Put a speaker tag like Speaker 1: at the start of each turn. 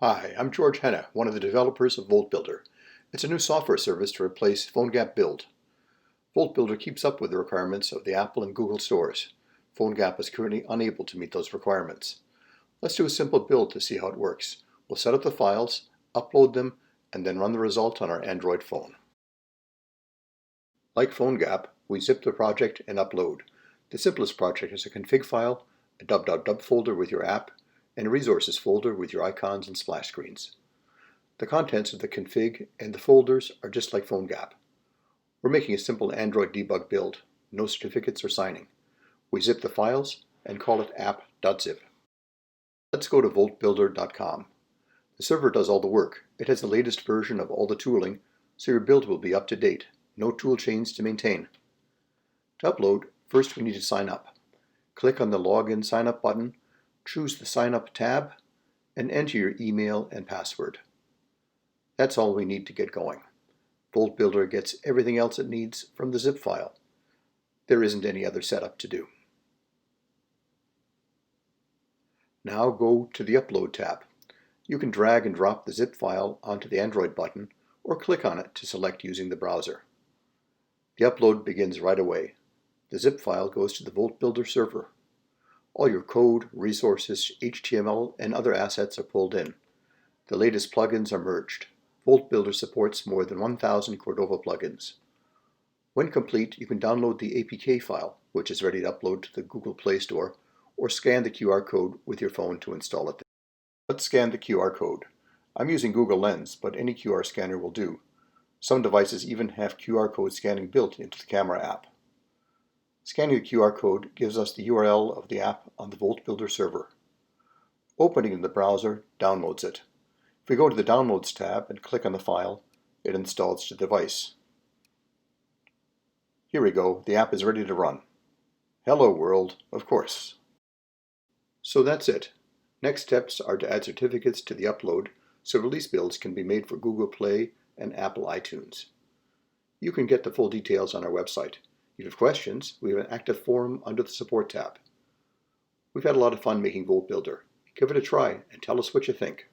Speaker 1: Hi, I'm George Henna, one of the developers of VoltBuilder. It's a new software service to replace PhoneGap Build. VoltBuilder keeps up with the requirements of the Apple and Google stores. PhoneGap is currently unable to meet those requirements. Let's do a simple build to see how it works. We'll set up the files, upload them, and then run the result on our Android phone. Like PhoneGap, we zip the project and upload. The simplest project is a config file, a .dub folder with your app, and a resources folder with your icons and splash screens. The contents of the config and the folders are just like PhoneGap. We're making a simple Android debug build, no certificates or signing. We zip the files and call it app.zip. Let's go to voltbuilder.com. The server does all the work. It has the latest version of all the tooling, so your build will be up to date. No tool chains to maintain. To upload, first we need to sign up. Click on the Login Sign Up button, choose the Sign Up tab, and enter your email and password. That's all we need to get going. VoltBuilder gets everything else it needs from the zip file. There isn't any other setup to do. Now go to the Upload tab. You can drag and drop the zip file onto the Android button or click on it to select using the browser. The upload begins right away. The zip file goes to the VoltBuilder server. All your code, resources, HTML, and other assets are pulled in. The latest plugins are merged. VoltBuilder supports more than 1,000 Cordova plugins. When complete, you can download the APK file, which is ready to upload to the Google Play Store, or scan the QR code with your phone to install it. Let's scan the QR code. I'm using Google Lens, but any QR scanner will do. Some devices even have QR code scanning built into the camera app. Scanning the QR code gives us the URL of the app on the VoltBuilder server. Opening in the browser downloads it. If we go to the Downloads tab and click on the file, it installs to the device. Here we go, the app is ready to run. Hello world, of course. So that's it. Next steps are to add certificates to the upload so release builds can be made for Google Play and Apple iTunes. You can get the full details on our website. If you have questions, we have an active forum under the Support tab. We've had a lot of fun making VoltBuilder. Give it a try and tell us what you think.